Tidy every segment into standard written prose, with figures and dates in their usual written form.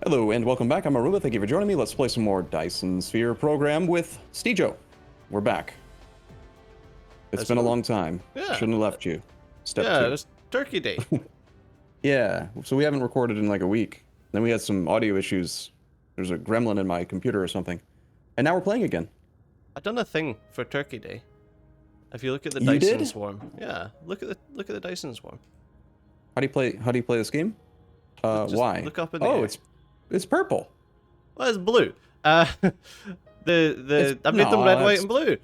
Hello and welcome back. I'm Arumba. Thank you for joining me. Let's play some more Dyson Sphere program with Steejo. We're back. It's been a long time. Yeah. Shouldn't have left you. Step Yeah, 2. it's Turkey Day. Yeah, so we haven't recorded in like a week. Then we had some audio issues. There's a gremlin in my computer or something. And now we're playing again. I've done a thing for Turkey Day. If you look at the You Dyson did? swarm. Yeah, look at the Dyson swarm. How do you play this game? Just Why? look up in the air. It's purple. Well, it's blue. I made them red, white, and blue.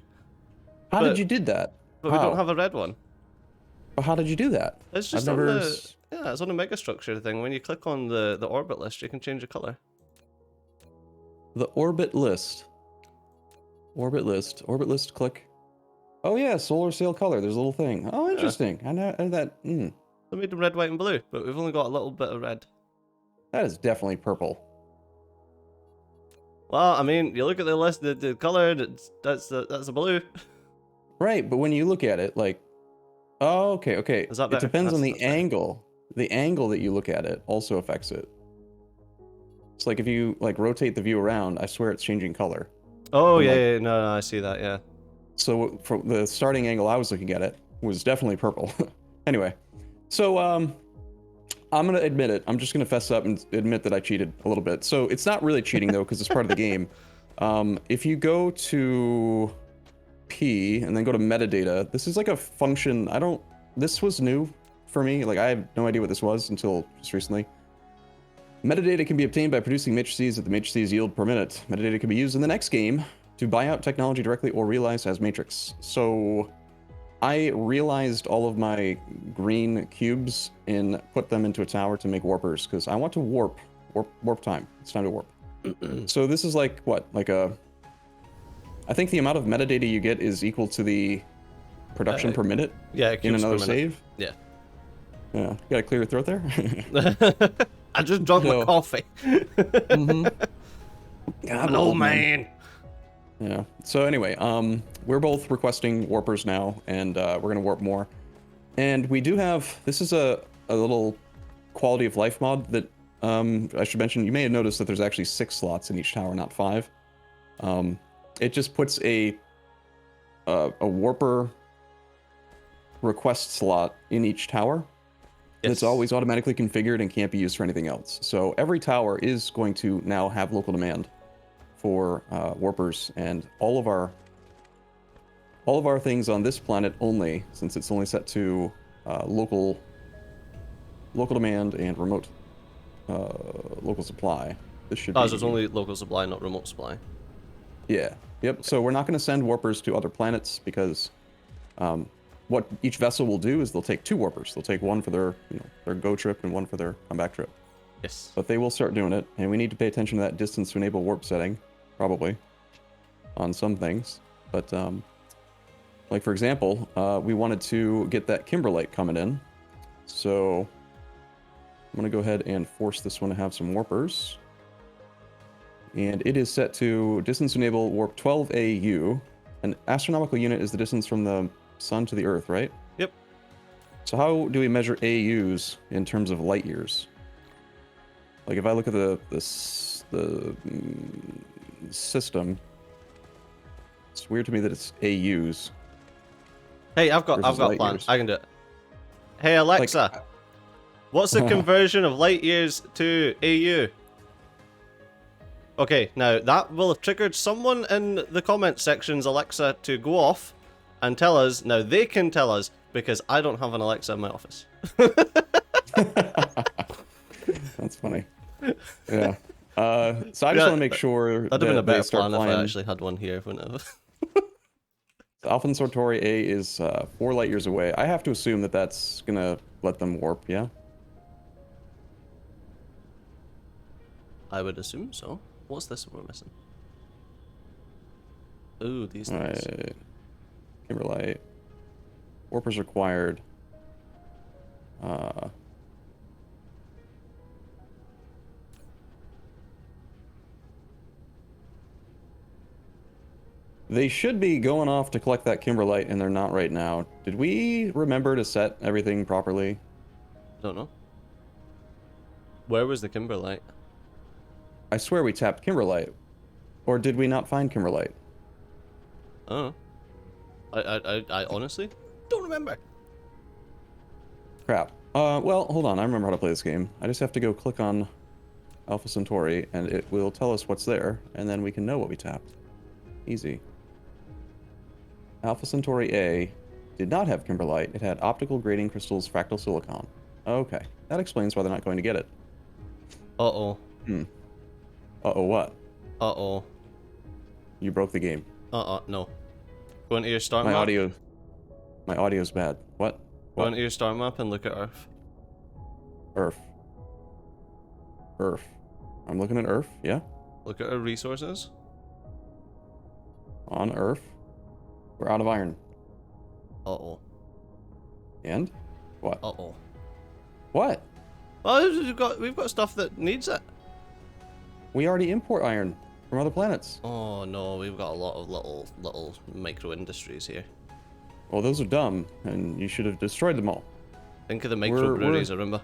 How did you did that? But we don't have a red one. But how did you do that? It's just on the it's on the megastructure thing. When you click on the orbit list, you can change the color. The orbit list. Orbit list, click. Oh yeah, solar sail color. There's a little thing. Oh, interesting. I know that. I made them red, white, and blue, but we've only got a little bit of red. That is definitely purple. Well, I mean, you look at the list, the color. That's a blue. Right, but when you look at it, like, oh, okay. Is that better? It depends on the That's better. angle. The angle that you look at it also affects it. It's like if you like rotate the view around, I swear it's changing color. Oh I'm yeah, like- yeah, no, I see that. Yeah. So for the starting angle I was looking at it was definitely purple. Anyway, so I'm gonna admit it. I'm just gonna fess up and admit that I cheated a little bit. So it's not really cheating though, because it's part of the game. If you go to P and then go to metadata, this is like a function. This was new for me. Like I have no idea what this was until just recently. Metadata can be obtained by producing matrices at the matrices yield per minute. Metadata can be used in the next game to buy out technology directly or realize as matrix. So I realized all of my green cubes and put them into a tower to make warpers because I want to warp time. It's time to warp. So this is like what? I think the amount of metadata you get is equal to the production per minute. Yeah, in another save. Yeah. Yeah. You gotta clear your throat there. I just drunk my coffee. Mm-hmm. I'm an old man. Yeah. So anyway, we're both requesting warpers now, and we're gonna warp more. And we do have, this is a little quality of life mod that I should mention. You may have noticed that there's actually 6 slots in each tower, not 5. It just puts a warper request slot in each tower. Yes. It's always automatically configured and can't be used for anything else. So every tower is going to now have local demand for warpers, and all of our things on this planet only, since it's only set to local demand and remote local supply. This should be. So it's only local supply, not remote supply. Yeah. Yep. So we're not going to send warpers to other planets because what each vessel will do is they'll take 2 warpers. They'll take one for their go trip and one for their come back trip. Yes. But they will start doing it, and we need to pay attention to that distance to enable warp setting, probably, on some things. But like for example, we wanted to get that Kimberlite coming in, so I'm gonna go ahead and force this one to have some warpers. And it is set to distance to enable warp 12 AU. An astronomical unit is the distance from the sun to the Earth, right? Yep. So how do we measure AUs in terms of light years? Like if I look at the system, it's weird to me that it's AUs. Hey, I've got a plan. I can do it. Hey Alexa, what's the conversion of light years to AU? Okay, now that will have triggered someone in the comment sections, Alexa, to go off and tell us. Now they can tell us because I don't have an Alexa in my office. That's funny. Yeah. So I just want to make sure that'd have been a better start plan if flying. I actually had one here. Alpha Centauri A is 4 light years away. I have to assume that that's gonna let them warp, yeah? I would assume so. What's this we're missing? Ooh, these things. Alright. Kimberlite. Warpers required. They should be going off to collect that Kimberlite, and they're not right now. Did we remember to set everything properly? Don't know. Where was the Kimberlite? I swear we tapped Kimberlite. Or did we not find Kimberlite? Oh. I honestly don't remember. Crap. Well, hold on. I remember how to play this game. I just have to go click on Alpha Centauri, and it will tell us what's there, and then we can know what we tapped. Easy. Alpha Centauri A did not have Kimberlite. It had optical grading crystals, fractal silicon. Okay. That explains why they're not going to get it. Uh-oh. Uh-oh what? Uh-oh. You broke the game. No. Go into your start My map. My audio's bad. What? Go into your start map and look at Earth. Earth. I'm looking at Earth, yeah? Look at our resources. On Earth. We're out of iron. Uh-oh. And? What? Uh-oh. What? Well, we've got stuff that needs it. We already import iron from other planets. Oh no, we've got a lot of little micro industries here. Well, those are dumb, and you should have destroyed them all. Think of the micro breweries, Arumba.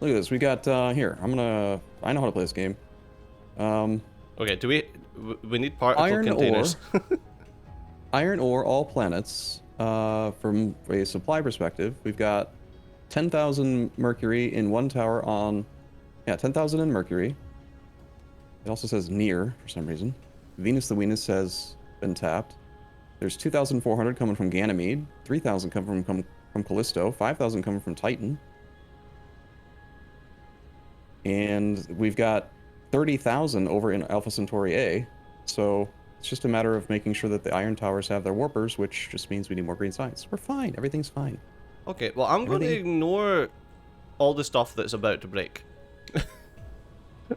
Look at this. We got, here. I know how to play this game. Okay, do we need particle iron containers? Iron ore, all planets. From a supply perspective, we've got 10,000 mercury in one tower on... Yeah, 10,000 in mercury. It also says near, for some reason. Venus the Venus has been tapped. There's 2,400 coming from Ganymede. 3,000 come from Callisto. 5,000 coming from Titan. And we've got 30,000 over in Alpha Centauri A. So it's just a matter of making sure that the iron towers have their warpers, which just means we need more green science. We're fine. Everything's fine. Okay, well, I'm going to ignore all the stuff that's about to break.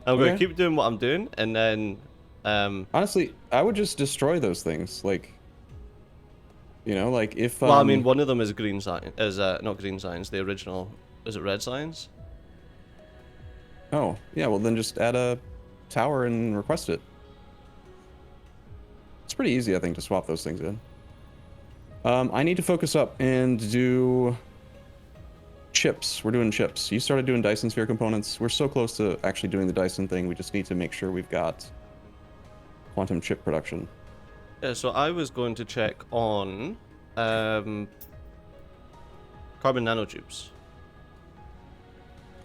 I'm going to keep doing what I'm doing, and then... honestly, I would just destroy those things. Like, you know, like if... Well, I mean, one of them is green science. Not green science, the original... Is it red science? Oh, yeah, well then just add a tower and request it. It's pretty easy, I think, to swap those things in. I need to focus up and do chips. We're doing chips. You started doing Dyson sphere components. We're so close to actually doing the Dyson thing. We just need to make sure we've got quantum chip production. Yeah, so I was going to check on carbon nanotubes.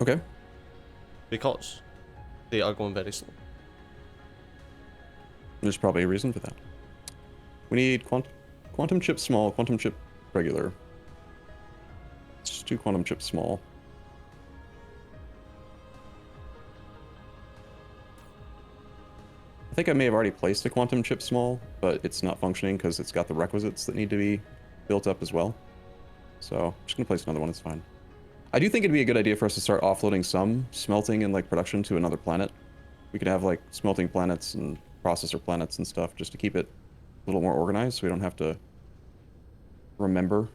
Okay. Because they are going very slow. There's probably a reason for that. We need quantum chip small, quantum chip regular. Let's just do quantum chip small. I think I may have already placed a quantum chip small, but it's not functioning because it's got the requisites that need to be built up as well. So I'm just gonna place another one, it's fine. I do think it'd be a good idea for us to start offloading some smelting and like production to another planet. We could have like smelting planets and processor planets and stuff just to keep it a little more organized so we don't have to remember.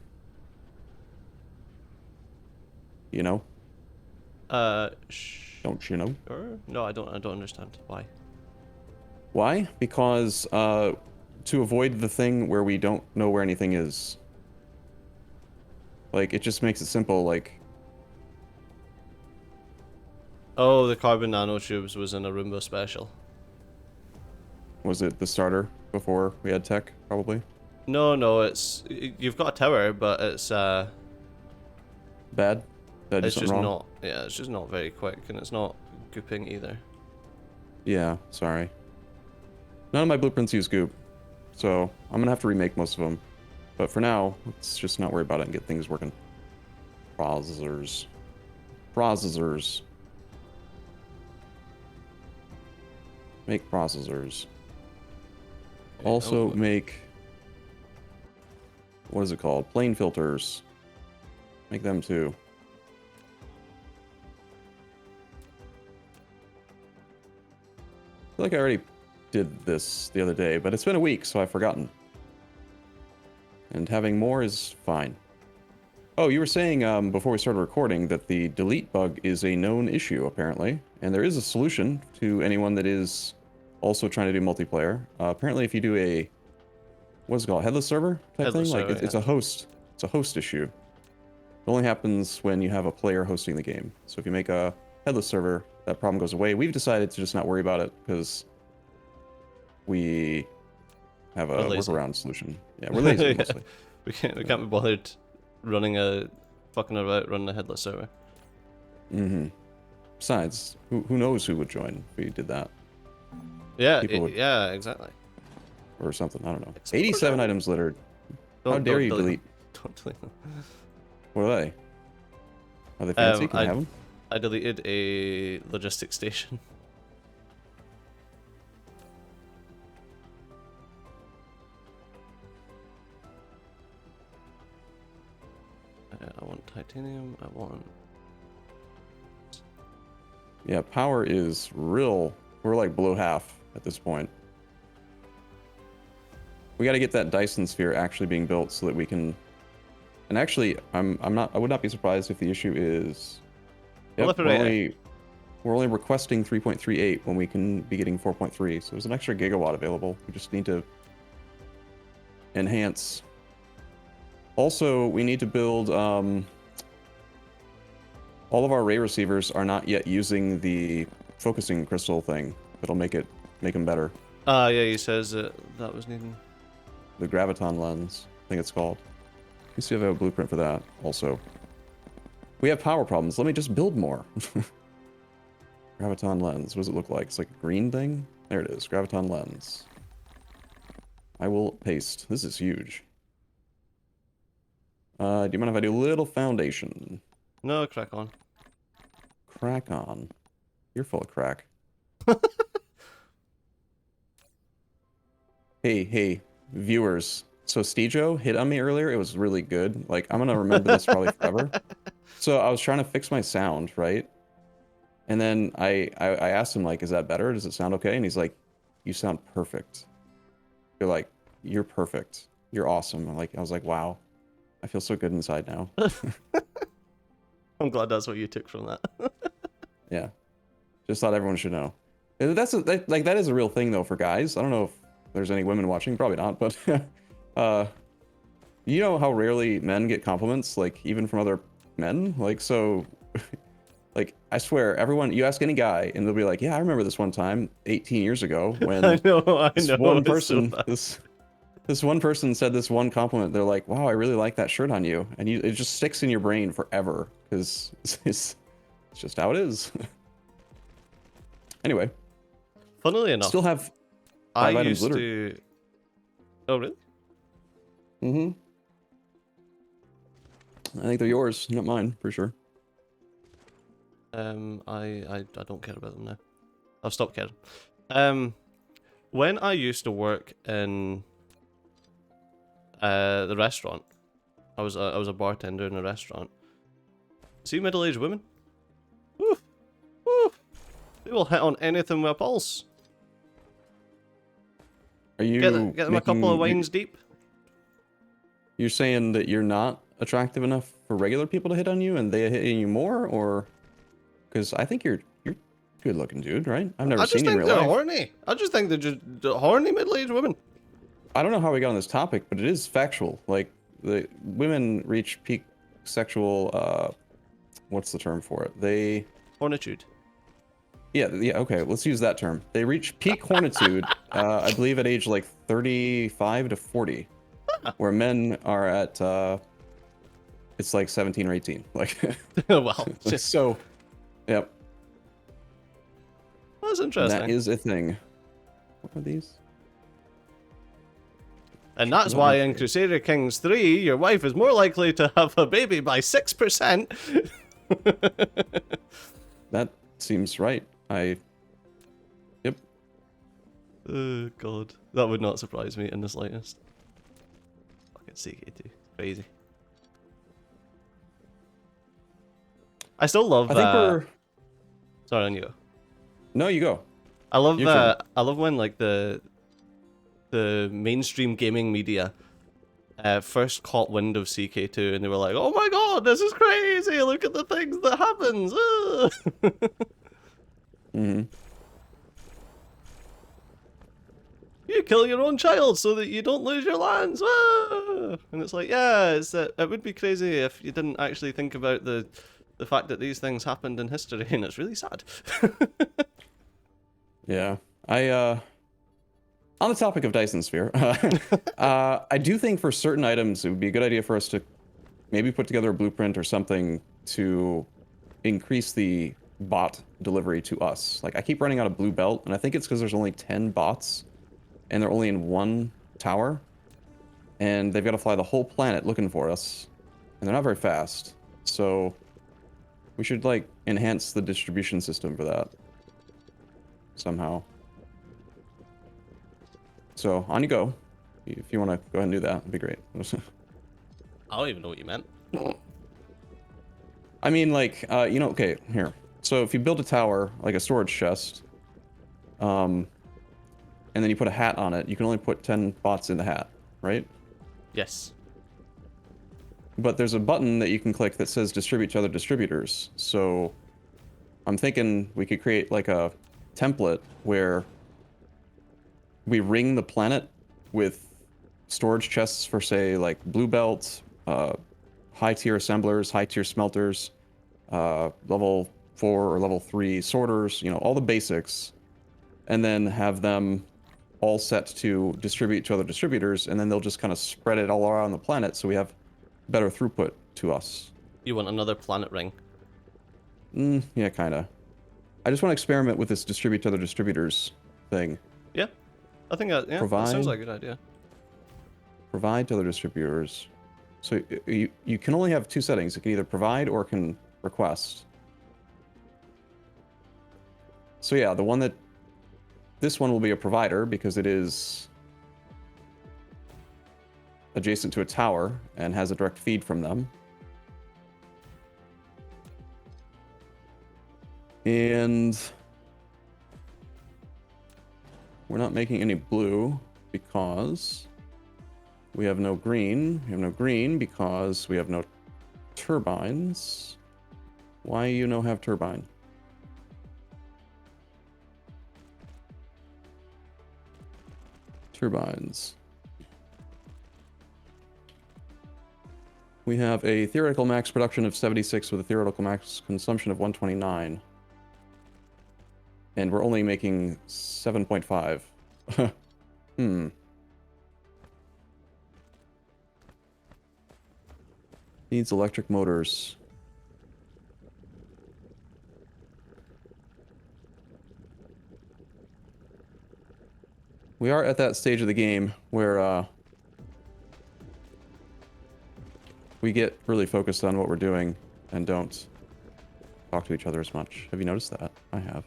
You know? Don't you know? Sure? No, I don't understand. Why? Why? Because to avoid the thing where we don't know where anything is. Like, it just makes it simple, like... Oh, the carbon nanotubes was an Arumba special. Was it the starter before we had tech, probably? No, it's... You've got a tower, but it's, Bad? Did I do it's something just wrong? not... Yeah, it's just not very quick, and it's not gooping either. Yeah, sorry. None of my blueprints use goop, so I'm gonna have to remake most of them. But for now, let's just not worry about it and get things working. Processors. Make processors. Also make... What is it called? Plane filters. Make them too. I feel like I already did this the other day, but it's been a week, so I've forgotten. And having more is fine. Oh, you were saying before we started recording that the delete bug is a known issue, apparently. And there is a solution to anyone that is also trying to do multiplayer. Apparently, if you do a... What's it called? Headless server type Headless thing? server, Like, it's a host. It's a host issue. It only happens when you have a player hosting the game. So if you make a headless server, that problem goes away. We've decided to just not worry about it because we have a workaround solution. Yeah, we're lazy Yeah. mostly. We can't be bothered fucking about running a headless server. Mm-hmm. Besides, who knows who would join if we did that? Yeah, Would, yeah, exactly. or something. I don't know. Explore 87 that. items littered. How dare you delete? Don't delete them. What are they? Are they fancy? Can I have them? I deleted a logistics station. I want titanium. I want. Yeah, power is real. We're like below half at this point. We got to get that Dyson sphere actually being built so that we can. And actually, I would not be surprised if the issue is. Yep, we're only requesting 3.38 when we can be getting 4.3. So there's an extra gigawatt available. We just need to enhance. Also, we need to build. All of our ray receivers are not yet using the focusing crystal thing. It'll make them better. Yeah, he says that was needed. The Graviton lens, I think it's called. Let me see if I have a blueprint for that. Also, we have power problems. Let me just build more. Graviton lens. What does it look like? It's like a green thing. There it is. Graviton lens. I will paste. This is huge. Do you mind if I do a little foundation? No, crack on. Crack on. You're full of crack. Hey, viewers. So Stejo hit on me earlier. It was really good. Like, I'm gonna remember this probably forever. So I was trying to fix my sound, right? And then I asked him, like, is that better? Does it sound okay? And he's like, you sound perfect. You're perfect. You're awesome. I was like, wow. I feel so good inside now. I'm glad that's what you took from that. Yeah. Just thought everyone should know. That is a real thing though for guys. I don't know if there's any women watching, probably not, but you know how rarely men get compliments, like even from other men? Like, so like I swear you ask any guy and they'll be like, yeah, I remember this one time 18 years ago when I know. one person this one person said this one compliment. They're like, wow, I really like that shirt on you. And it just sticks in your brain forever because it's just how it is. Anyway. Funnily enough, still have 5 items littered. To... Oh, really? Mm-hmm. I think they're yours, not mine, for sure. I don't care about them now. I've stopped caring. When I used to work in the restaurant, I was a bartender in a restaurant. See middle-aged women? Woo! Woo! They will hit on anything with a pulse. Are you get them a couple of wines deep? You're saying that you're not attractive enough for regular people to hit on you, and they hit you more, or because I think you're good looking dude, right? I've never seen you in real life. I just think they're horny. I just think they're just horny middle-aged women. I don't know how we got on this topic, but it is factual. Like the women reach peak sexual. What's the term for it? Hornitude. Yeah, okay, let's use that term. They reach peak hornitude, I believe at age like 35 to 40, where men are at, it's like 17 or 18. Like, well, so, yep. That's interesting. That is a thing. What are these? And that's why in Crusader Kings 3, your wife is more likely to have a baby by 6%. That seems right. Yep. Oh, God. That would not surprise me in the slightest. Fucking CK2. Crazy. I still love I think we're... Sorry, on you. No, you go. I love that. I love when, like, the mainstream gaming media first caught wind of CK2 and they were like, oh my god, this is crazy, look at the things that happens. Mm-hmm. You kill your own child so that you don't lose your lands. And it's like, yeah, it would be crazy if you didn't actually think about the the fact that these things happened in history, and it's really sad. Yeah. On the topic of Dyson Sphere, I do think for certain items, it would be a good idea for us to maybe put together a blueprint or something to increase the bot delivery to us. Like, I keep running out of blue belt, and I think it's because there's only 10 bots, and they're only in one tower, and they've got to fly the whole planet looking for us, and they're not very fast. So we should, like, enhance the distribution system for that somehow. So, on you go. If you want to go ahead and do that, it'd be great. I don't even know what you meant. I mean, like, you know, okay, here. So if you build a tower, like a storage chest, and then you put a hat on it, you can only put 10 bots in the hat, right? Yes. But there's a button that you can click that says distribute to other distributors. So I'm thinking we could create like a template where we ring the planet with storage chests for, say, like blue belt, high tier assemblers, high tier smelters, level 4 or level 3 sorters, you know, all the basics, and then have them all set to distribute to other distributors, and then they'll just kind of spread it all around the planet so we have better throughput to us. You want another planet ring? Yeah, kind of. I just want to experiment with this distribute to other distributors thing. Yeah. I think that, yeah, that sounds like a good idea. Provide to other distributors. So you can only have two settings. It can either provide or it can request. So yeah, this one will be a provider because it is adjacent to a tower and has a direct feed from them. And we're not making any blue because we have no green. We have no green because we have no turbines. Why you no have turbine? Turbines. We have a theoretical max production of 76 with a theoretical max consumption of 129. And we're only making 7.5. Needs electric motors. We are at that stage of the game where we get really focused on what we're doing and don't talk to each other as much. Have you noticed that? I have.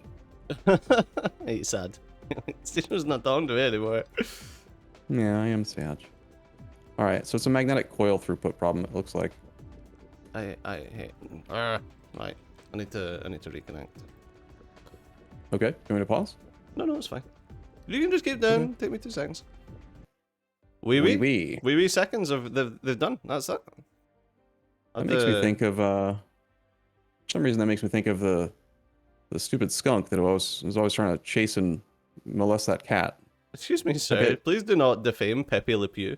It's sad. Steven's not down to it anymore. Yeah, I am sad. All right, so it's a magnetic coil throughput problem. It looks like. Right. I need to reconnect. Okay, you want me to pause? No, it's fine. You can just keep down. Okay. Take me 2 seconds. Wee seconds of they've done. That's it. That makes me think of for some reason that makes me think of the stupid skunk that was always trying to chase and molest that cat. Excuse me, sir. Okay. Please do not defame Pepe Le Pew.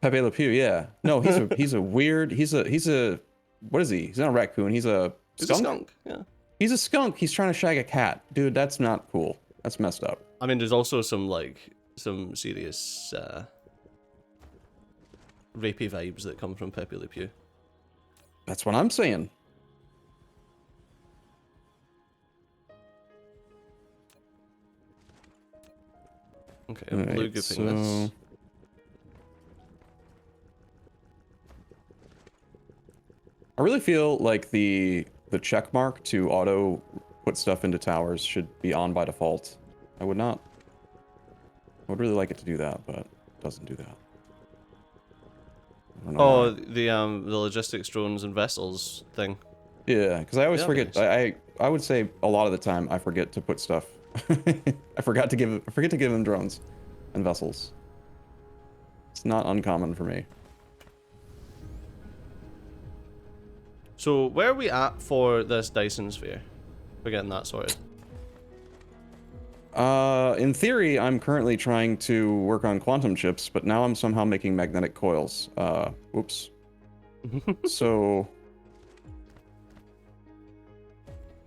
Pepe Le Pew, yeah. No, he's a weird. He's a what is he? He's not a raccoon. He's a skunk. He's a skunk. Yeah. He's a skunk. He's trying to shag a cat, dude. That's not cool. That's messed up. I mean, there's also some serious rapey vibes that come from Pepe Le Pew. That's what I'm saying. Okay, I'm blue gooping this. I really feel like the check mark to auto put stuff into towers should be on by default. I would really like it to do that, but it doesn't do that. I don't know Oh, why. the logistics drones and vessels thing. Yeah, because I always Yeah, forget. nice. I would say a lot of the time I forget to put stuff. I forget to give them drones and vessels. It's not uncommon for me. So where are we at for this Dyson sphere? We're getting that sorted. In theory, I'm currently trying to work on quantum chips, but now I'm somehow making magnetic coils. Whoops. So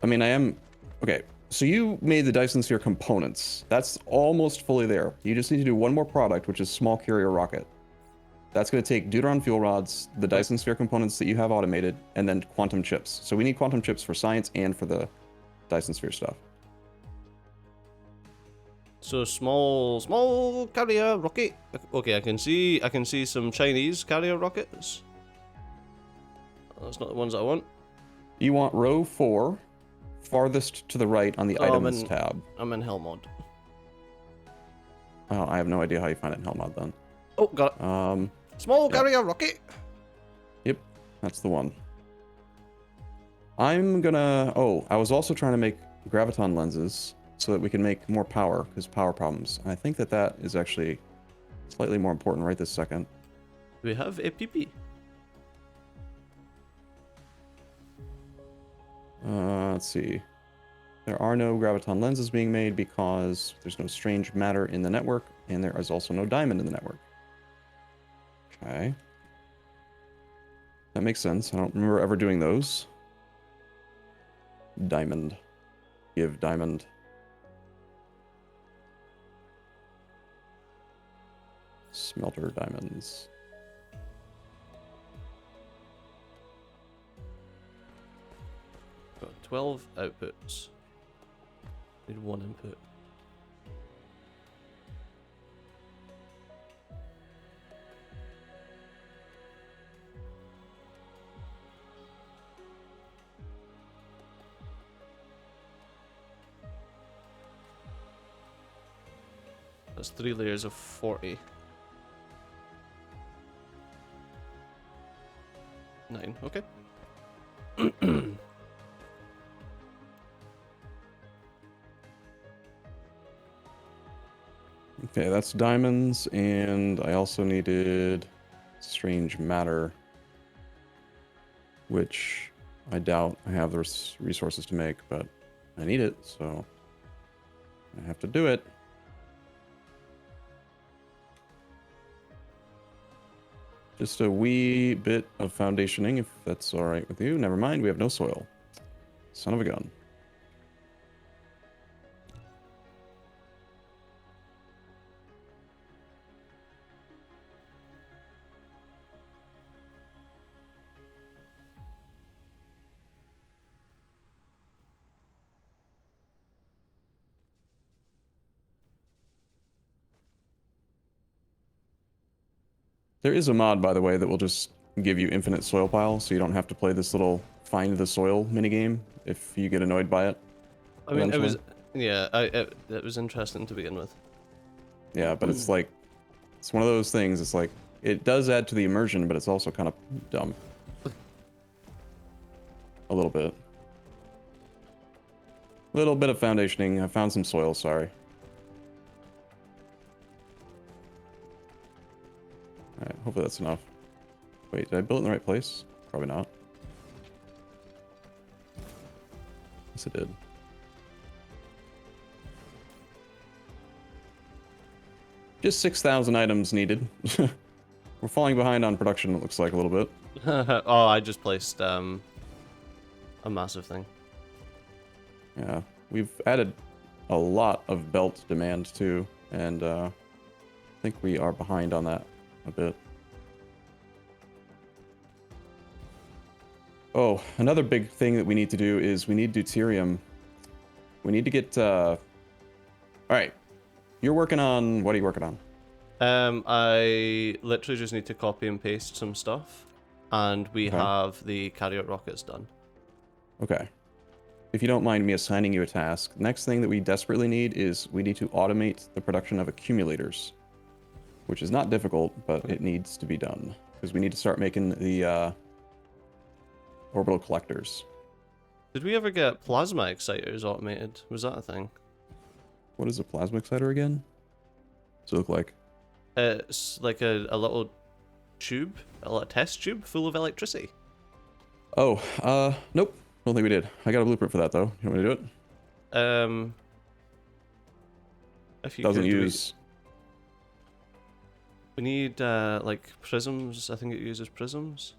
I mean, I am... Okay, so you made the Dyson Sphere components. That's almost fully there. You just need to do one more product, which is small carrier rocket. That's going to take Deuteron fuel rods, the Dyson Sphere components that you have automated, and then quantum chips. So we need quantum chips for science and for the Dyson Sphere stuff. So small carrier rocket. Okay, I can see some Chinese carrier rockets. That's not the ones I want. You want row 4, farthest to the right on the items tab. I'm in hell mod. Oh, I have no idea how you find it in hell mod then. Oh, got it. Small carrier rocket. Yep, that's the one. I'm gonna... Oh, I was also trying to make Graviton lenses so that we can make more power, because power problems. And I think that that is actually slightly more important right this second. We have a PP. Let's see. There are no Graviton lenses being made because there's no strange matter in the network, and there is also no diamond in the network. Okay. That makes sense. I don't remember ever doing those. Diamond. Give diamond. Smelter diamonds. Got 12 outputs. Need one input. That's 3 layers of 40. 9, okay. Okay, that's diamonds, and I also needed strange matter, which I doubt I have the resources to make, but I need it, so I have to do it. Just a wee bit of foundationing, if that's all right with you. Never mind, we have no soil. Son of a gun. There is a mod, by the way, that will just give you infinite soil piles, so you don't have to play this little find the soil minigame if you get annoyed by it. I mean, eventually. it was, yeah, it was interesting to begin with. Yeah, but it's like, it's one of those things, it's like, it does add to the immersion, but it's also kind of dumb. A little bit. Little bit of foundationing. I found some soil, sorry. Alright, hopefully that's enough. Wait, did I build it in the right place? Probably not. Yes, it did. Just 6,000 items needed. We're falling behind on production, it looks like, a little bit. Oh, I just placed a massive thing. Yeah, we've added a lot of belt demand, too, and I think we are behind on that a bit. Oh, another big thing that we need to do is we need deuterium. We need to get... Alright, you're working on... What are you working on? I literally just need to copy and paste some stuff, and we Okay. have the carrier rockets done. Okay. If you don't mind me assigning you a task, next thing that we desperately need is we need to automate the production of accumulators, which is not difficult, but it needs to be done because we need to start making the orbital collectors. Did we ever get plasma exciters automated? Was that a thing? What is a plasma exciter again? Does it look like? It's like a little tube, a little test tube full of electricity. Oh, nope. Don't think we did. I got a blueprint for that though. You want me to do it? If you Doesn't could, use. we need like prisms. I think it uses prisms.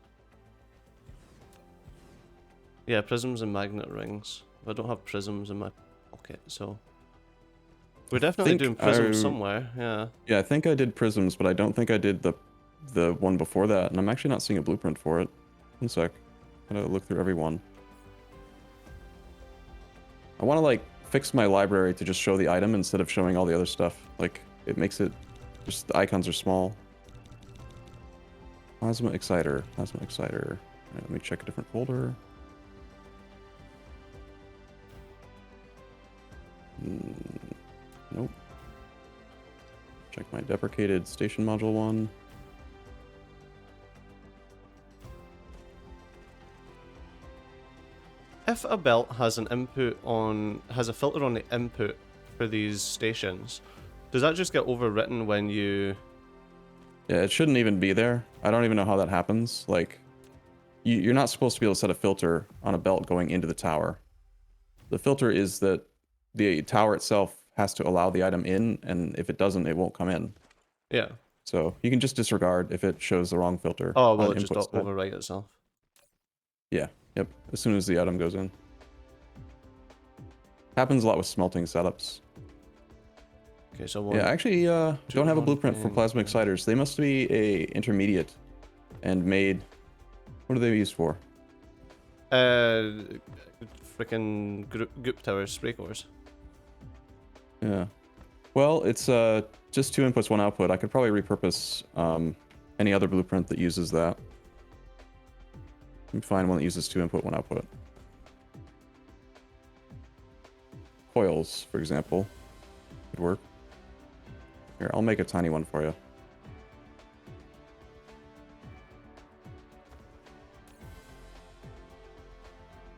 Yeah, prisms and magnet rings. I don't have prisms in my pocket, so we're definitely doing prisms somewhere. Yeah. Yeah, I think I did prisms, but I don't think I did the one before that, and I'm actually not seeing a blueprint for it. One sec. I'm gonna look through every one. I want to like fix my library to just show the item instead of showing all the other stuff. Like it makes it just the icons are small. Plasma exciter. Plasma exciter. Right, let me check a different folder. Nope. Check my deprecated station module one. If a belt has a filter on the input for these stations, does that just get overwritten when you... Yeah, it shouldn't even be there. I don't even know how that happens. Like, you're not supposed to be able to set a filter on a belt going into the tower. The filter is that the tower itself has to allow the item in, and if it doesn't, it won't come in. Yeah. So you can just disregard if it shows the wrong filter. Oh, will it just overwrite itself? Yeah, yep. As soon as the item goes in. Happens a lot with smelting setups. Okay, so yeah, actually, don't have a blueprint for plasma exciters. They must be a intermediate and made. What are they used for? Freaking goop towers, spray cores. Yeah. Well, it's just 2 inputs, 1 output. I could probably repurpose any other blueprint that uses that. Let me find one that uses 2 input, 1 output. Coils, for example, could work. Here, I'll make a tiny one for you.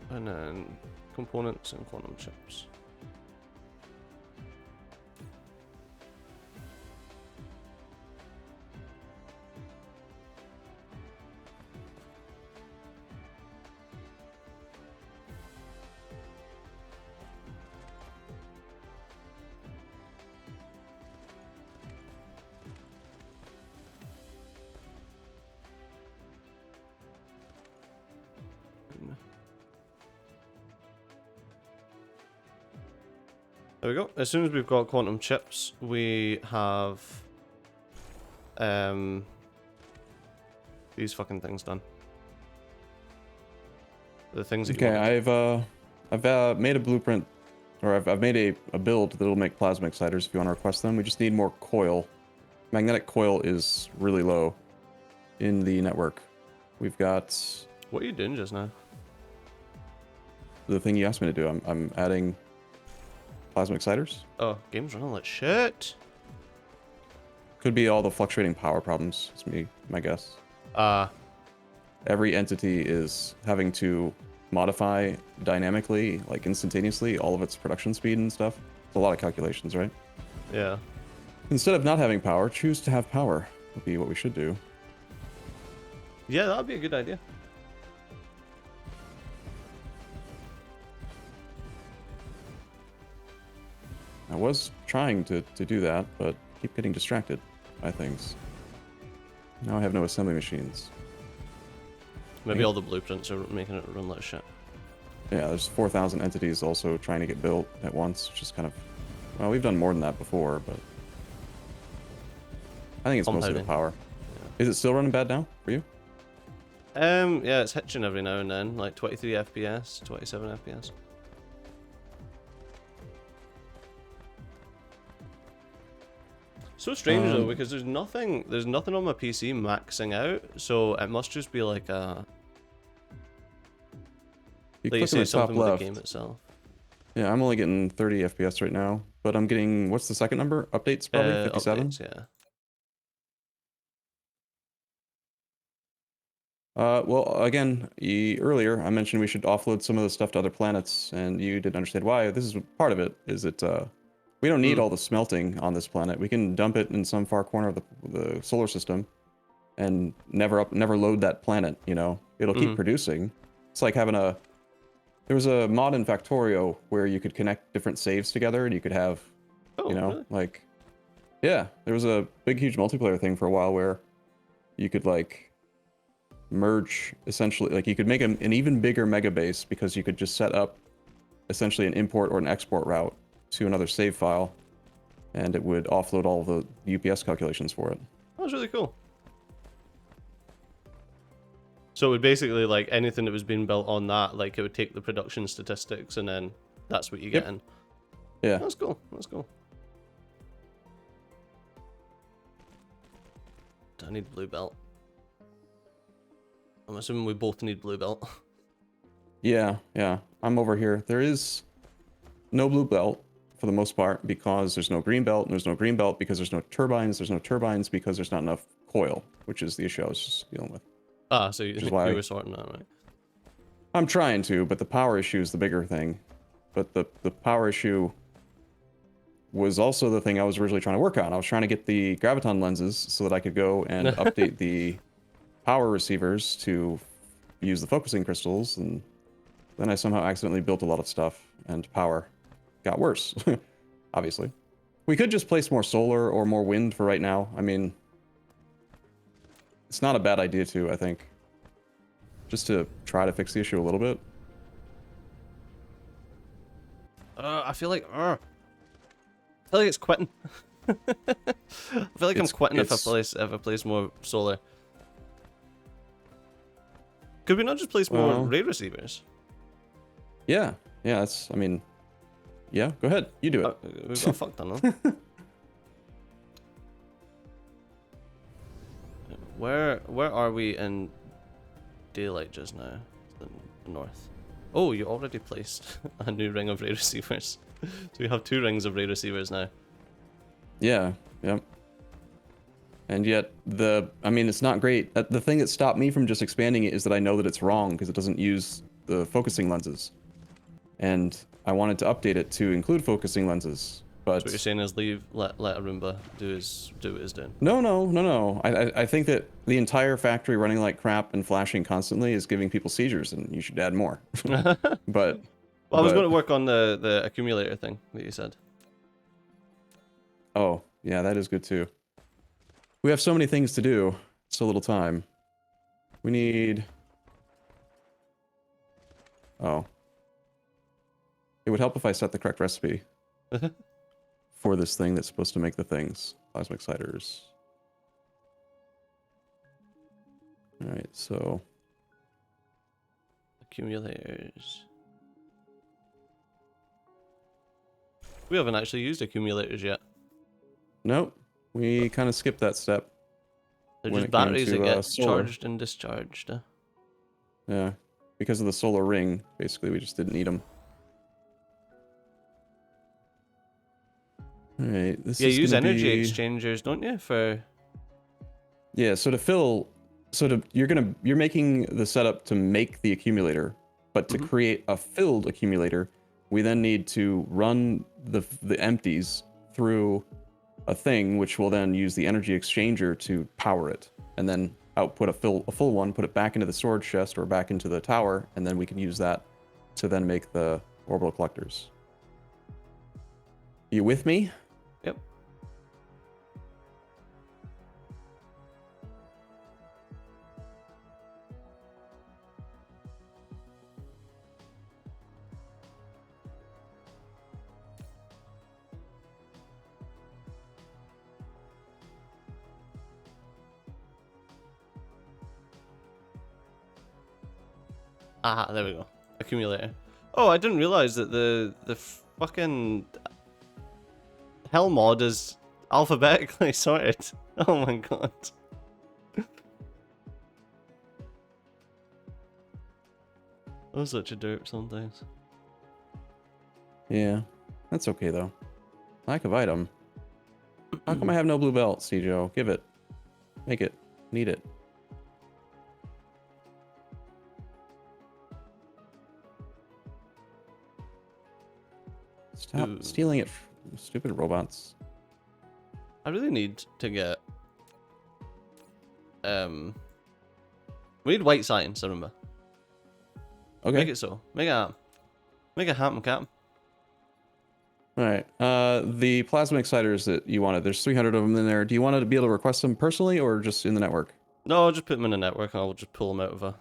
And then components and quantum chips. There we go. As soon as we've got quantum chips, we have these fucking things done. The things that I've made a blueprint, or I've made a build that'll make plasma exciters if you want to request them. We just need more coil. Magnetic coil is really low in the network. We've got... What are you doing just now? The thing you asked me to do. I'm adding plasma exciters. Oh, game's running like shit. Could be all the fluctuating power problems. It's my guess. Every entity is having to modify dynamically, like instantaneously, all of its production speed and stuff. It's a lot of calculations, right? Yeah. Instead of not having power, choose to have power would be what we should do. Yeah, that'd be a good idea. I was trying to do that, but keep getting distracted by things. Now I have no assembly machines. Maybe all the blueprints are making it run like shit. Yeah, there's 4,000 entities also trying to get built at once, which is kind of... Well, we've done more than that before, but... I think it's mostly the power. Yeah. Is it still running bad now for you? Yeah, it's hitching every now and then, like 23 FPS, 27 FPS. So strange though, because there's nothing on my PC maxing out, so it must just be like a... You say something with the game itself. Yeah, I'm only getting 30 FPS right now, but I'm getting, what's the second number? Updates probably? 57? Updates, yeah. Well, again, earlier I mentioned we should offload some of the stuff to other planets, and you didn't understand why. This is part of it, is that we don't need all the smelting on this planet. We can dump it in some far corner of the solar system and never load that planet, you know? It'll keep producing. It's like having there was a mod in Factorio where you could connect different saves together and you could have, you know, really? like, yeah, there was a big, huge multiplayer thing for a while where you could like merge essentially, like you could make an even bigger mega base because you could just set up essentially an import or an export route to another save file, and it would offload all the UPS calculations for it. That was really cool. So it would basically, like, anything that was being built on that, like, it would take the production statistics and then that's what you get in. Yeah. That's cool. That's cool. Do I need blue belt? I'm assuming we both need blue belt. Yeah, yeah. I'm over here. There is no blue belt for the most part because there's no green belt, and there's no green belt because there's no turbines. There's no turbines because there's not enough coil, which is the issue I was just dealing with. Ah, so you were sorting that, right? I'm trying to, but the power issue is the bigger thing. But the power issue was also the thing I was originally trying to work on. I was trying to get the Graviton lenses so that I could go and update the power receivers to use the focusing crystals, and then I somehow accidentally built a lot of stuff, and power got worse, obviously. We could just place more solar or more wind for right now. I mean, it's not a bad idea too, I think. Just to try to fix the issue a little bit. I feel like it's quitting. I feel like I'm quitting if I place more solar. Could we not just place more ray receivers? Yeah, that's, I mean, yeah, go ahead, you do it. We've got fucked on them. Where are we in daylight just now? The north. Oh, you already placed a new ring of ray receivers. So we have 2 rings of ray receivers now. Yeah, yep. And yet, I mean, it's not great. The thing that stopped me from just expanding it is that I know that it's wrong because it doesn't use the focusing lenses. And I wanted to update it to include focusing lenses. But so what you're saying is let Arumba do what it's doing. No. I think that the entire factory running like crap and flashing constantly is giving people seizures, and you should add more. But well, I was going to work on the accumulator thing that you said. Oh, yeah, that is good too. We have so many things to do. So little time. We need... Oh. It would help if I set the correct recipe for this thing that's supposed to make the things. Plasma exciters. Alright, so... Accumulators. We haven't actually used accumulators yet. Nope. We kind of skipped that step. They're just batteries that get charged and discharged. Yeah. Because of the solar ring, basically, we just didn't need them. Alright, this is use gonna energy be... exchangers, don't you? For Yeah, so to fill... You're making the setup to make the accumulator, but to create a filled accumulator, we then need to run the empties through a thing which will then use the energy exchanger to power it, and then output a full one, put it back into the storage chest or back into the tower, and then we can use that to then make the orbital collectors. You with me? Yep. Ah, there we go. Accumulator. Oh, I didn't realize that the fucking hell mod is alphabetically sorted. Oh my god. I'm such a derp sometimes. Yeah, that's okay though. Lack of item. How come I have no blue belt, Cjo? Give it. Make it. Need it. Stop stealing it, stupid robots. I really need to get... We need white signs, I remember. Okay. Make it so. Make it happen. Make it happen, Captain. Alright. The plasma exciters that you wanted, there's 300 of them in there. Do you want to be able to request them personally or just in the network? No, I'll just put them in the network and I'll just pull them out of a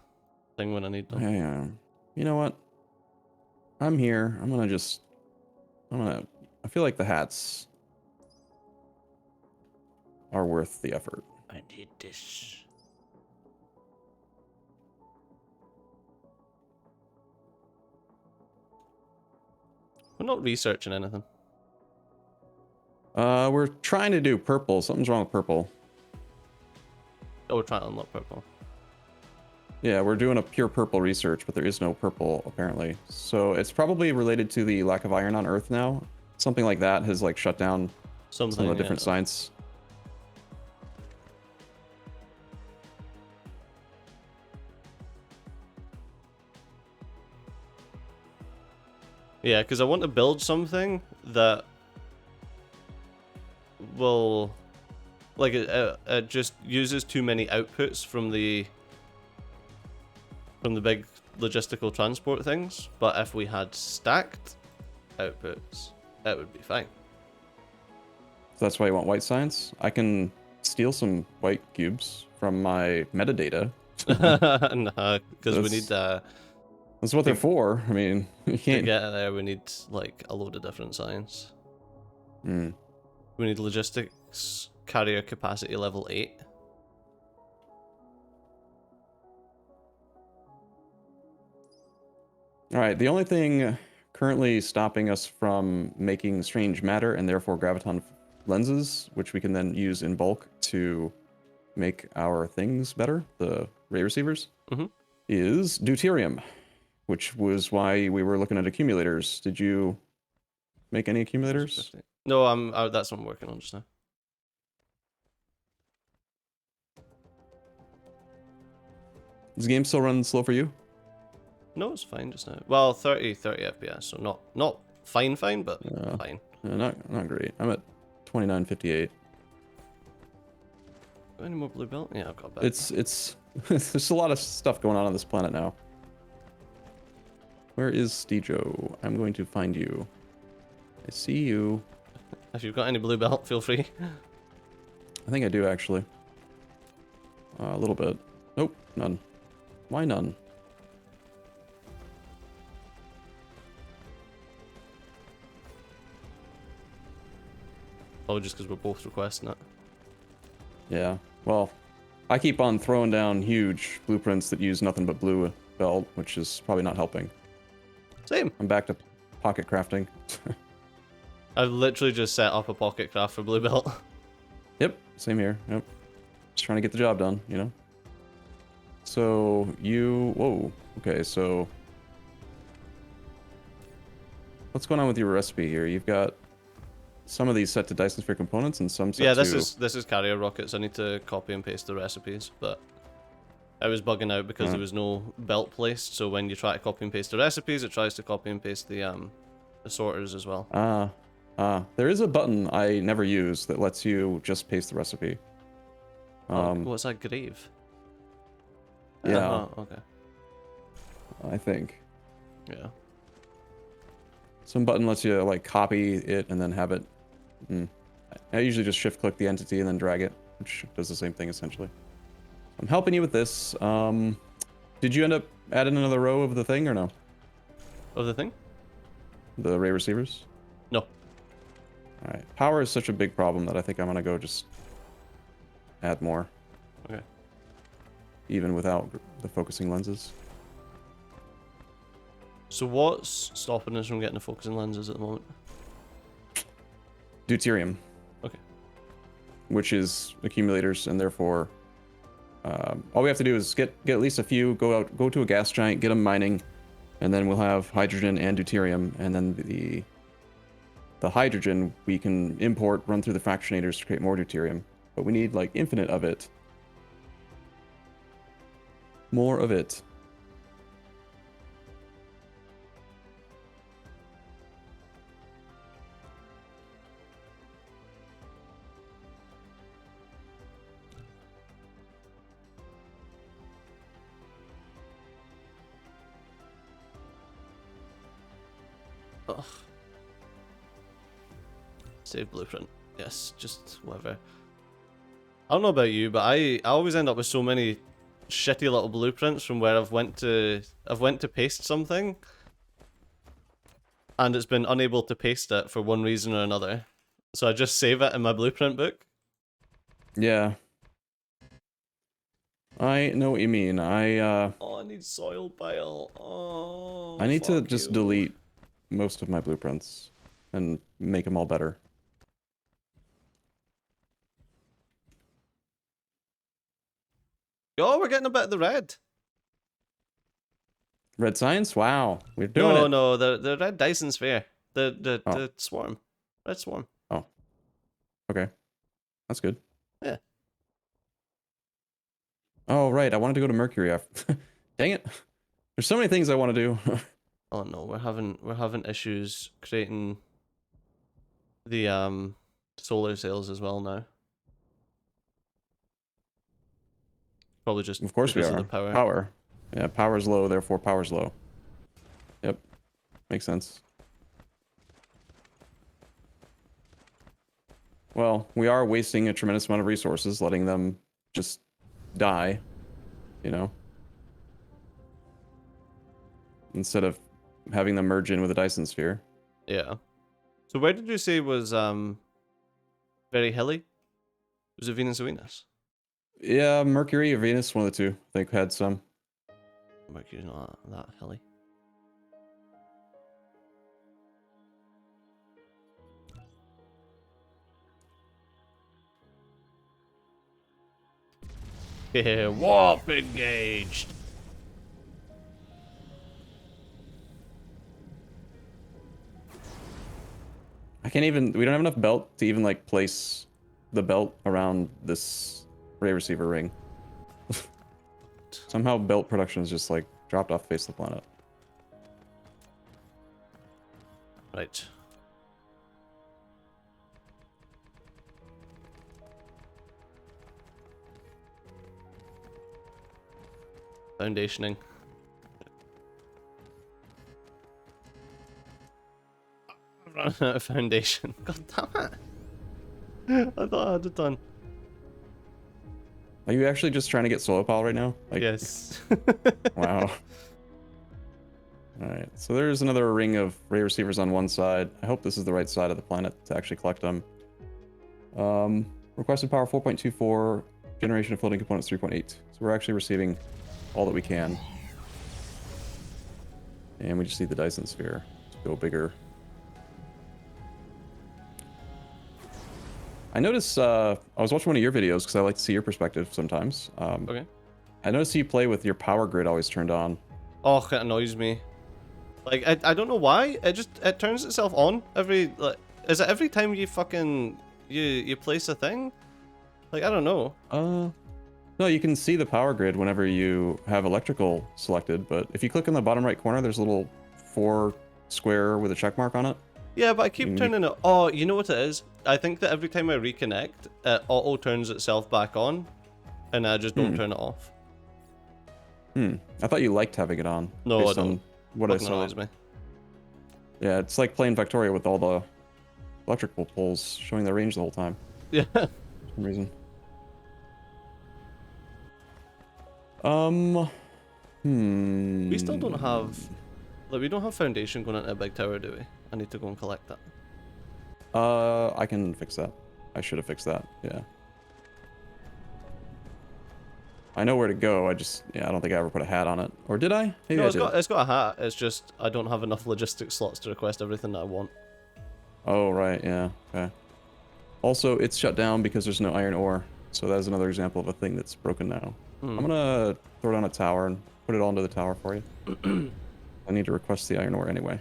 thing when I need them. Yeah. You know what? I'm here. I feel like the hats are worth the effort. I need this. We're not researching anything. We're trying to do purple. Something's wrong with purple. Oh, we're trying to unlock purple. Yeah, we're doing a pure purple research, but there is no purple apparently. So it's probably related to the lack of iron on Earth now. Something like that has like shut down some of the different science. Yeah, because I want to build something that will, like, it just uses too many outputs from the big logistical transport things. But if we had stacked outputs, that would be fine. So that's why you want white science. I can steal some white cubes from my metadata. Nah, because we need That's what they're for. I mean, you can't to get there. We need like a load of different science. Hmm. We need logistics carrier capacity level 8. All right. The only thing currently stopping us from making strange matter and therefore graviton lenses, which we can then use in bulk to make our things better, the ray receivers, is deuterium, which was why we were looking at accumulators. Did you make any accumulators? No, that's what I'm working on just now. Is the game still running slow for you? No, it's fine just now. Well, 30 FPS, so not fine, but fine. Not great. I'm at 2958. Got any more blue belt? Yeah, I've got that. It's there's a lot of stuff going on this planet now. Where is Stejo? I'm going to find you. I see you. If you've got any blue belt, feel free. I think I do actually. A little bit. Nope, none. Why none? Probably just because we're both requesting it. Yeah. Well, I keep on throwing down huge blueprints that use nothing but blue belt, which is probably not helping. Same. I'm back to pocket crafting. I've literally just set up a pocket craft for blue belt. Yep, same here. Yep. Just trying to get the job done, you know? So, whoa. Okay, so... What's going on with your recipe here? You've got some of these set to Dyson sphere components and some set to... Yeah, this is carrier rockets. I need to copy and paste the recipes, but I was bugging out because there was no belt placed, so when you try to copy and paste the recipes, it tries to copy and paste the sorters as well. There is a button I never use that lets you just paste the recipe. What's that, grave? Yeah. Okay. I think. Yeah. Some button lets you like copy it and then have it. I usually just shift click the entity and then drag it, which does the same thing essentially. I'm helping you with this. Did you end up adding another row of the thing or no? Of the thing? The ray receivers? No. Alright. Power is such a big problem that I think I'm gonna go just add more. Okay. Even without the focusing lenses. So what's stopping us from getting the focusing lenses at the moment? Deuterium. Okay. Which is accumulators, and therefore all we have to do is get at least a few, go to a gas giant, get them mining, and then we'll have hydrogen and deuterium, and then the hydrogen we can import, run through the fractionators to create more deuterium. But we need like infinite of it. More of it. Ugh. Save blueprint. Yes, just whatever. I don't know about you, but I always end up with so many shitty little blueprints from where I've went to paste something, and it's been unable to paste it for one reason or another. So I just save it in my blueprint book. Yeah. I know what you mean. Oh, I need soil pile. Oh, I need to fuck just you. delete most of my blueprints and make them all better. Oh, we're getting a bit of the red. Red science? Wow, we're doing it. No, the red Dyson sphere. Oh, The swarm. Red swarm. oh, okay, that's good. Yeah. Oh, right, I wanted to go to Mercury. Dang it! There's so many things I want to do. Oh no, we're having issues creating the solar sails as well now. Probably just Of course we because of are. the power. Power. Yeah, power's low, therefore power's low. Yep, makes sense. Well, we are wasting a tremendous amount of resources, letting them just die, you know? Instead of having them merge in with a Dyson sphere. Yeah. So where did you say was very hilly? Was it Venus or Venus? Yeah, Mercury or Venus, one of the two, I think had some. Mercury's not that hilly. Yeah, warp engaged. I can't even, we don't have enough belt to even like place the belt around this ray receiver ring. Somehow belt production is just like dropped off the face of the planet. Right. Foundationing. I've run out of foundation. God damn it. I thought I had it done. Are you actually just trying to get solar power right now? Like, Yes. wow. Alright, so there's another ring of ray receivers on one side. I hope this is the right side of the planet to actually collect them. Requested power 4.24, generation of floating components 3.8. So we're actually receiving all that we can. And we just need the Dyson sphere to go bigger. I noticed, I was watching one of your videos because I like to see your perspective sometimes. Okay. I noticed you play with your power grid always turned on. Oh, it annoys me. Like, I don't know why. It turns itself on every, like, is it every time you fucking, you place a thing? Like, I don't know. No, you can see the power grid whenever you have electrical selected, but if you click in the bottom right corner, there's a little 4 square with a check mark on it. Yeah, but I keep turning it. Oh, you know what it is? I think that every time I reconnect, it auto turns itself back on, and I just don't turn it off. I thought you liked having it on. No, I based don't. on what I Fucking saw. annoys me. Yeah, it's like playing Victoria with all the electrical poles showing their range the whole time. Yeah. For some reason. We still don't have, like, we don't have foundation going into a big tower, do we? I need to go and collect that. I can fix that. I should have fixed that. Yeah. I know where to go. I don't think I ever put a hat on it. Or did I? Maybe No, I it's did. got a hat. It's just I don't have enough logistics slots to request everything that I want. Oh, right. Yeah. Okay. Also, it's shut down because there's no iron ore. So that is another example of a thing that's broken now. I'm gonna throw down a tower and put it all into the tower for you. I need to request the iron ore anyway.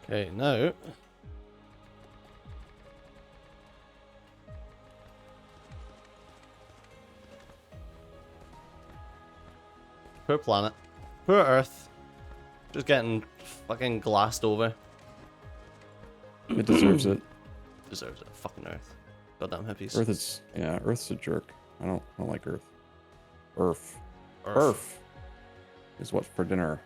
Okay, now. Poor planet. Poor Earth. Just getting fucking glassed over. It deserves it. Deserves it. Fucking Earth. Goddamn hippies. Earth's a jerk. I don't like Earth. Earth is what for dinner.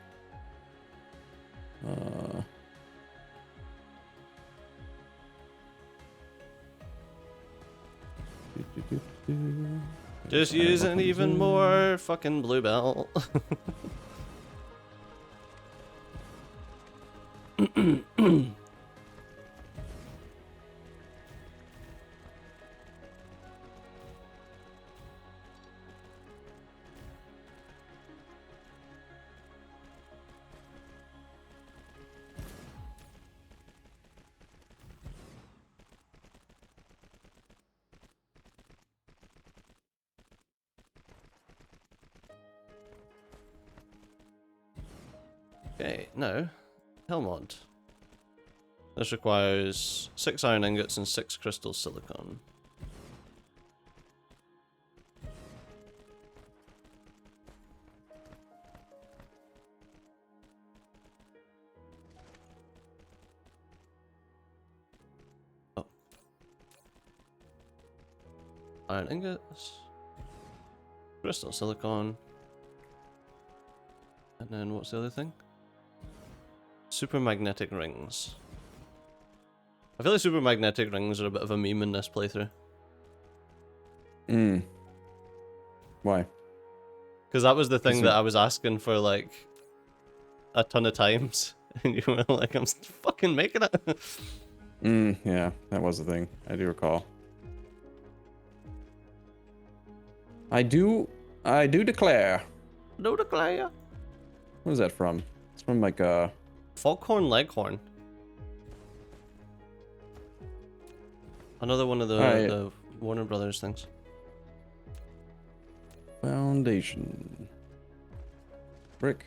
Just using even more fucking blue belt. Okay, now, Helmod. This requires 6 iron ingots and 6 crystal silicon. Oh. Iron ingots. Crystal silicon. And then what's the other thing? Supermagnetic rings. I feel like supermagnetic rings are a bit of a meme in this playthrough. Why? Because that was the thing Is that it- I was asking for like a ton of times. And you were like, I'm fucking making it. Yeah, that was the thing. I do recall. I do declare. No declare. What is that from? It's from like Foghorn Leghorn. Another one of the Warner Brothers things. Foundation. Brick.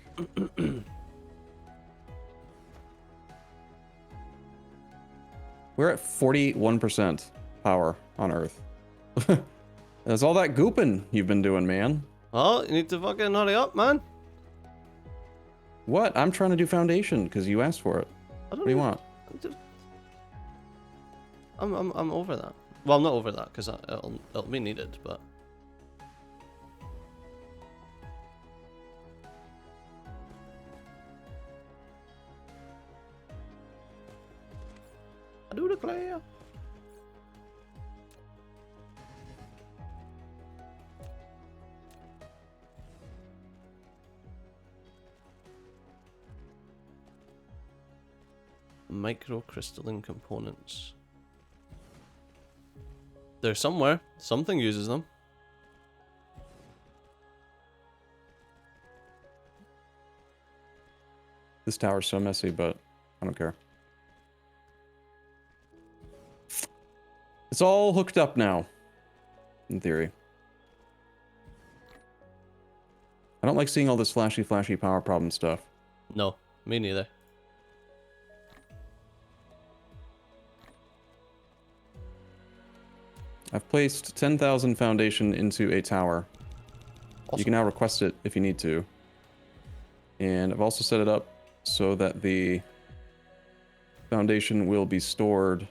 We're at 41% power on Earth. That's all that gooping you've been doing, man. Oh, you need to fucking hurry up, man. What? I'm trying to do foundation because you asked for it. What do you want? I'm over that. Well, I'm not over that because it'll be needed, but. I do declare. Microcrystalline components. They're somewhere. Something uses them. This tower's so messy, but I don't care. It's all hooked up now, in theory. I don't like seeing all this flashy power problem stuff. No, me neither. I've placed 10,000 foundation into a tower. Awesome. You can now request it if you need to. And I've also set it up so that the foundation will be stored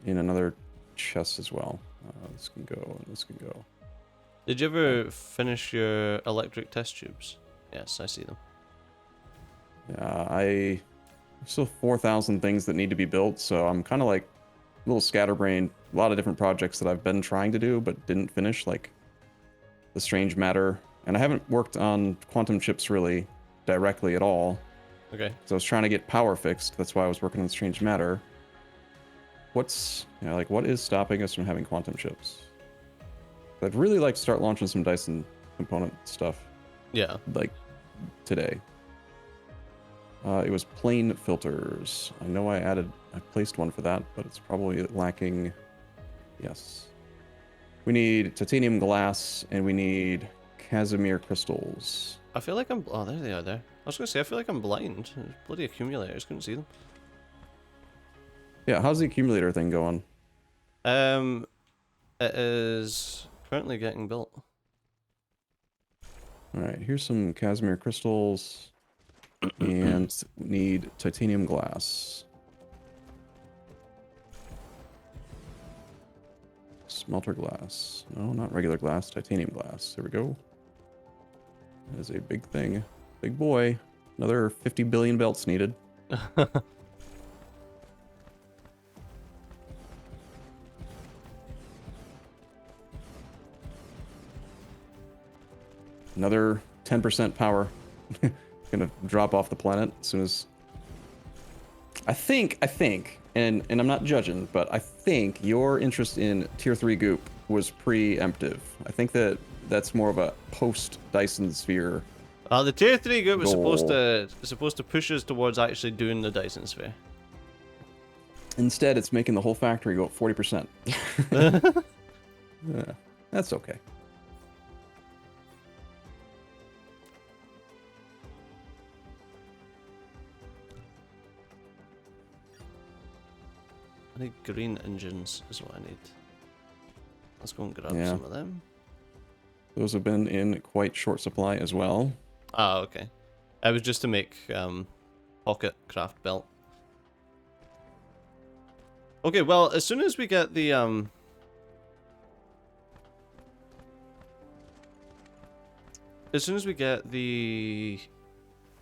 in another chest as well. This can go and this can go. Did you ever finish your electric test tubes? Yes, I see them. Yeah, I still 4,000 things that need to be built, so I'm kind of like a little scatterbrained. A lot of different projects that I've been trying to do but didn't finish, like the strange matter. And I haven't worked on quantum chips really directly at all. Okay. So I was trying to get power fixed. That's why I was working on strange matter. What is stopping us from having quantum chips? I'd really like to start launching some Dyson component stuff, Yeah. like today. It was plane filters. I know I placed one for that, but it's probably lacking. Yes. We need titanium glass and we need Casimir crystals. I feel like I'm. Oh, there they are. There. I was gonna say I feel like I'm blind. Bloody accumulators. Couldn't see them. Yeah. How's the accumulator thing going? It is currently getting built. All right. Here's some Casimir crystals, and we need titanium glass. Smelter glass. No, not regular glass. Titanium glass. There we go. That is a big thing. Big boy. Another 50 billion belts needed. Another 10% power. Gonna drop off the planet as soon as I think, and I'm not judging, but I think your interest in tier 3 goop was preemptive. I think that's more of a post Dyson sphere The tier 3 group was goal. supposed to push us towards actually doing the Dyson sphere. Instead, it's making the whole factory go up 40%. Yeah, that's okay. I need green engines is what I need. Let's go and grab Yeah. some of them. Those have been in quite short supply as well. Ah, okay. It was just to make pocket craft belt. Okay, well, as soon as we get the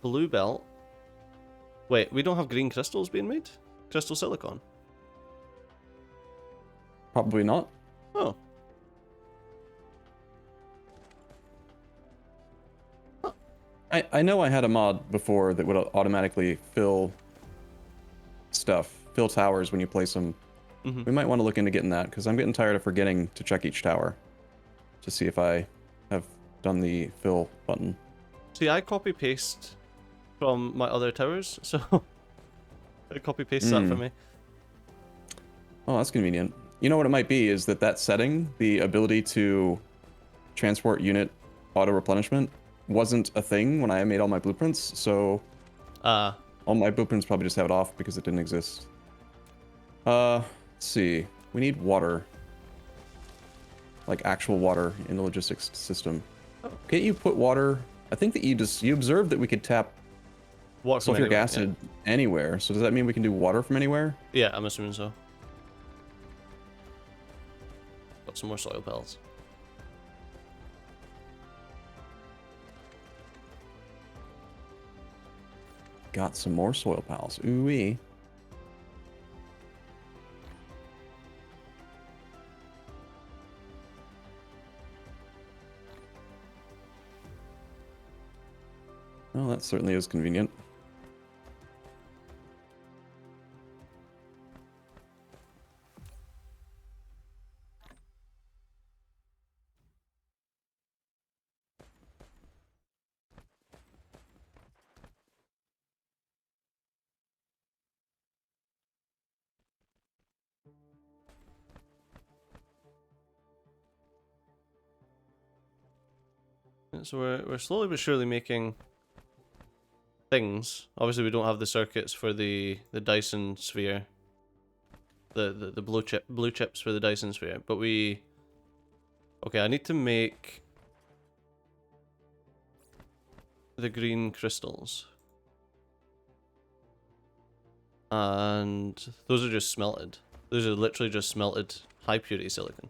blue belt. Wait, we don't have green crystals being made? Crystal silicon. Probably not. Oh. I know I had a mod before that would automatically fill towers when you place them. Mm-hmm. We might want to look into getting that, because I'm getting tired of forgetting to check each tower to see if I have done the fill button. See, I copy paste from my other towers, so it copy pastes that for me. Oh, that's convenient. You know what it might be is that setting, the ability to transport unit auto replenishment, wasn't a thing when I made all my blueprints, so all my blueprints probably just have it off because it didn't exist. Let's see. We need water. Like actual water in the logistics system. Can't you put water? I think that you observed that we could tap sulfuric acid anywhere. So does that mean we can do water from anywhere? Yeah, I'm assuming so. Got some more soil pellets. Got some more soil pals. Ooh-wee. Well, that certainly is convenient. So we're slowly but surely making things. Obviously, we don't have the circuits for the Dyson sphere, the blue chips for the Dyson sphere, but we. Okay, I need to make the green crystals, and those are just smelted. Those are literally just smelted high purity silicon.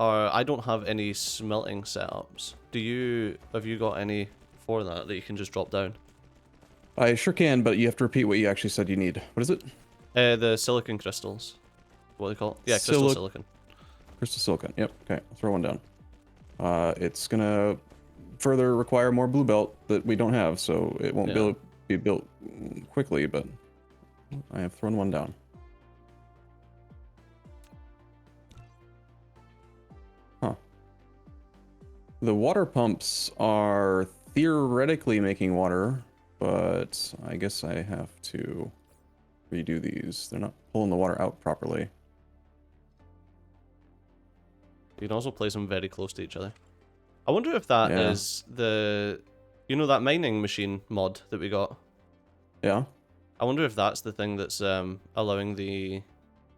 I don't have any smelting setups. Have you got any for that you can just drop down? I sure can, but you have to repeat what you actually said you need. What is it? The silicon crystals. What do they call it? Yeah, crystal silicon. Crystal silicon. Yep. Okay, I'll throw one down. It's gonna further require more blue belt that we don't have, so it won't be built quickly, but I have thrown one down. Huh. The water pumps are theoretically making water, but I guess I have to redo these. They're not pulling the water out properly. You can also place them very close to each other. I wonder if that is you know that mining machine mod that we got? Yeah. I wonder if that's the thing that's allowing the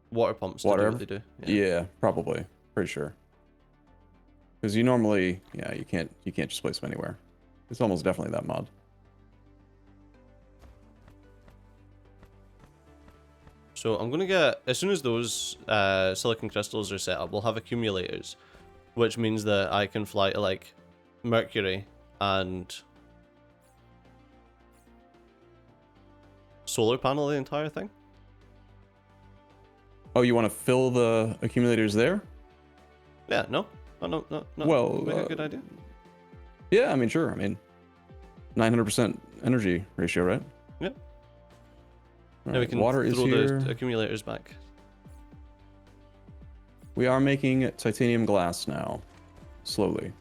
water pumps to do what they do. Yeah, probably. Pretty sure. Because you normally, you can't just place them anywhere. It's almost definitely that mod. So I'm gonna get, as soon as those silicon crystals are set up, we'll have accumulators, which means that I can fly to like Mercury and solar panel the entire thing. Oh, you want to fill the accumulators there? Yeah, no. No. Well, maybe a good idea. Yeah, I mean, sure. I mean, 900% energy ratio, right? Yep. All Now we right, can water is throw here. the accumulators back. We are making titanium glass now, slowly.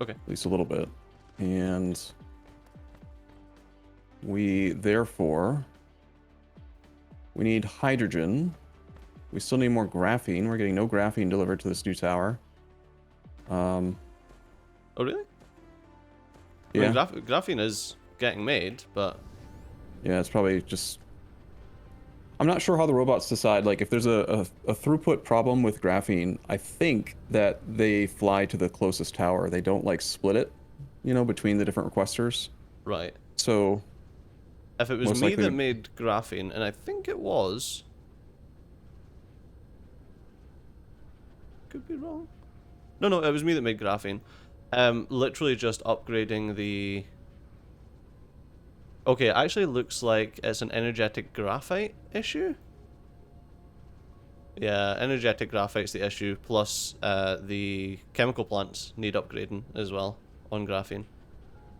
Okay. At least a little bit. And we therefore we need hydrogen. We still need more graphene. We're getting no graphene delivered to this new tower. Oh really? Yeah. I mean, graphene is getting made, but Yeah, it's probably just... I'm not sure how the robots decide. Like, if there's a throughput problem with graphene, I think that they fly to the closest tower. They don't, like, split it, you know, between the different requesters. right. So... If it was most me likely that to- made graphene, and I think it was, could be wrong. No, it was me that made graphene. Literally just upgrading the. Okay, it actually looks like it's an energetic graphite issue. Yeah, energetic graphite's the issue, plus the chemical plants need upgrading as well on graphene.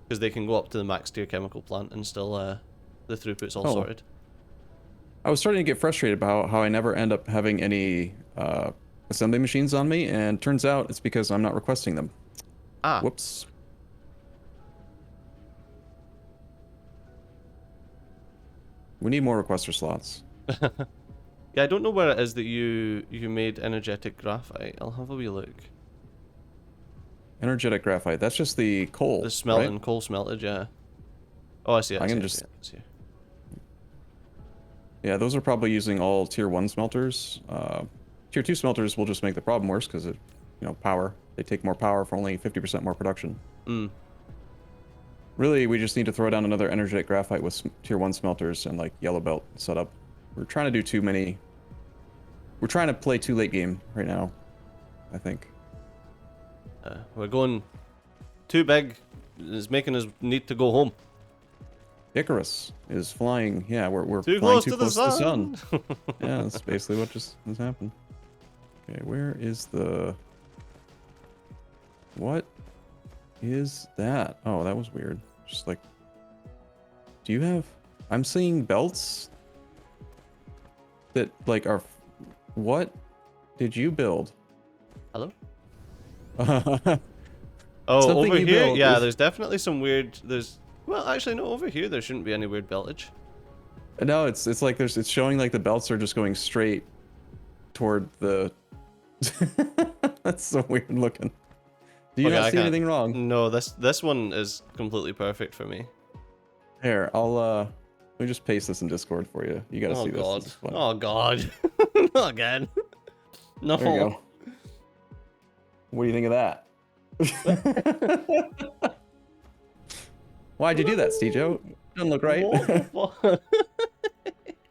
Because they can go up to the max tier chemical plant and still the throughput's all Oh. sorted. I was starting to get frustrated about how I never end up having any assembly machines on me, and turns out it's because I'm not requesting them. Ah, Whoops. We need more requester slots. yeah, I don't know where it is that you made energetic graphite. I'll have a wee look. Energetic graphite. That's just the coal, The smelting, right? coal smelted, yeah. Oh, I see it. I I see can it, just- I see it. Yeah, those are probably using all tier 1 smelters. Tier 2 smelters will just make the problem worse because of, you know, power. They take more power for only 50% more production. Really, we just need to throw down another energetic graphite with tier 1 smelters and, like, yellow belt setup. We're trying to do too many... We're trying to play too late game right now, I think. We're going too big. It's making us need to go home. Icarus is flying. Yeah, we're Too flying close too to the close to the sun. sun. Yeah, that's basically what just has happened. Okay, where is the... What is that? Oh, that was weird. Just like... Do you have... I'm seeing belts that, like, are... What did you build? Hello? Oh, Oh, something over you here? built Yeah, is- there's definitely some weird... Well, actually, no, over here there shouldn't be any weird beltage. No, it's like it's showing like the belts are just going straight toward the... That's so weird looking. Do you Okay, not I see can't- anything wrong? No, this one is completely perfect for me. Here, let me just paste this in Discord for you. You gotta Oh see this. god. This is fun. Oh god. Not again. No. There you go. What do you think of that? Why'd you do that, Stejo? Doesn't look right. What the fuck?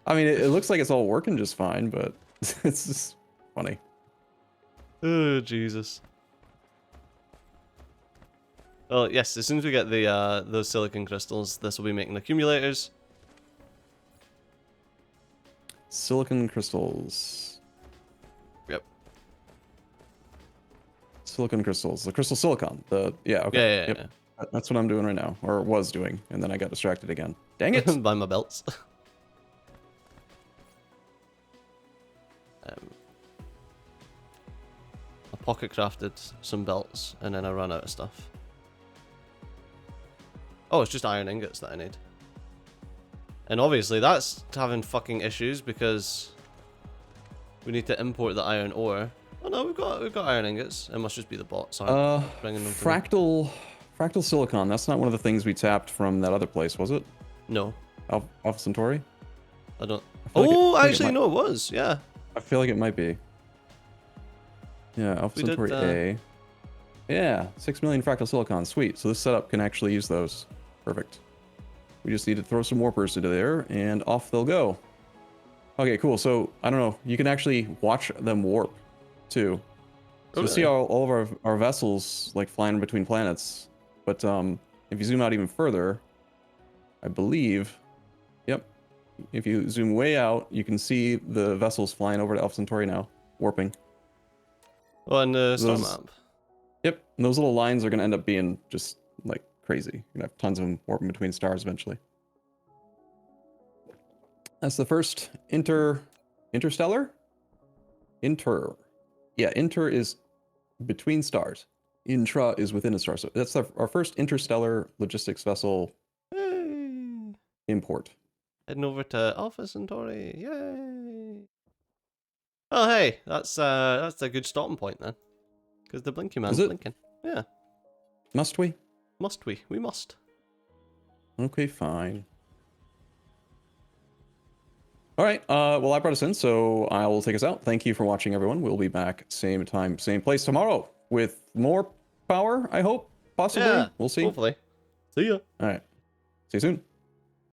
I mean, it looks like it's all working just fine, but it's just funny. Oh, Jesus. Well, yes, as soon as we get the those silicon crystals, this will be making accumulators. Silicon crystals. Yep. Silicon crystals. The crystal silicon. Yeah, okay. Yeah, Yep. yeah. That's what I'm doing right now, or was doing, and then I got distracted again. Dang it! By my belts. I pocket crafted some belts, and then I ran out of stuff. Oh, it's just iron ingots that I need. And obviously that's having fucking issues because we need to import the iron ore. Oh no, we've got iron ingots. It must just be the bots aren't bringing them. Fractal silicon. That's not one of the things we tapped from that other place, was it? No, Alpha Centauri? I don't. feel like Oh, I think it actually, might- no, it was. Yeah. I feel like it might be. Yeah, Alpha We did, Centauri A. Yeah, 6 million fractal silicon. Sweet. So this setup can actually use those. Perfect. We just need to throw some warpers into there, and off they'll go. Okay, cool. So, I don't know. You can actually watch them warp, too. So Oh, you see really? all of our vessels, like, flying between planets. But if you zoom out even further, I believe... Yep. If you zoom way out, you can see the vessels flying over to Alpha Centauri now, warping. Oh, and the star Those- map. Yep. And those little lines are going to end up being just, like, crazy. You're gonna have tons of them warping between stars eventually. That's the first interstellar? Yeah, inter is between stars. Intra is within a star. So that's our first interstellar logistics vessel Hey. import. Heading over to Alpha Centauri. Yay! Oh, hey, that's a good stopping point then, because the Blinky Man's blinking. Yeah. Must we? Must we? We must. Okay, fine. All right. Well, I brought us in, so I will take us out. Thank you for watching, everyone. We'll be back same time, same place tomorrow with more power. I hope, possibly. Yeah. We'll see. Hopefully. See ya. All right. See you soon.